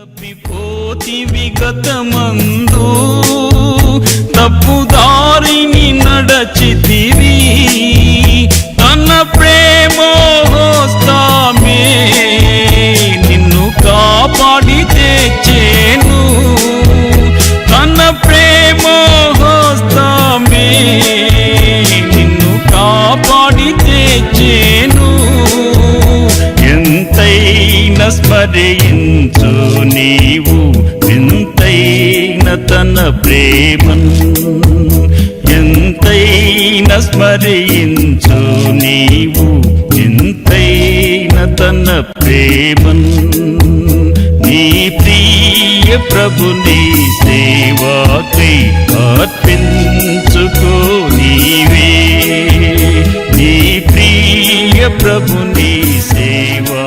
తప్పిపోతివి గతమందు తప్పుదారిని నడచితివి తన ప్రేమోస్తామే నిన్ను కాపాడి తెచ్చేను తన ప్రేమోస్తామే నిన్ను కాపాడి తెచ్చేను ఎంతైనా స్మరించు నీవు ఎంతైన తన ప్రేమన్ ఎంతైనా స్మరించు నీవు ఎంతైన తన ప్రేమన్ నీ ప్రియ ప్రభుని సేవాకై అర్పించుకో నీవే నీ ప్రియ ప్రభుని సేవా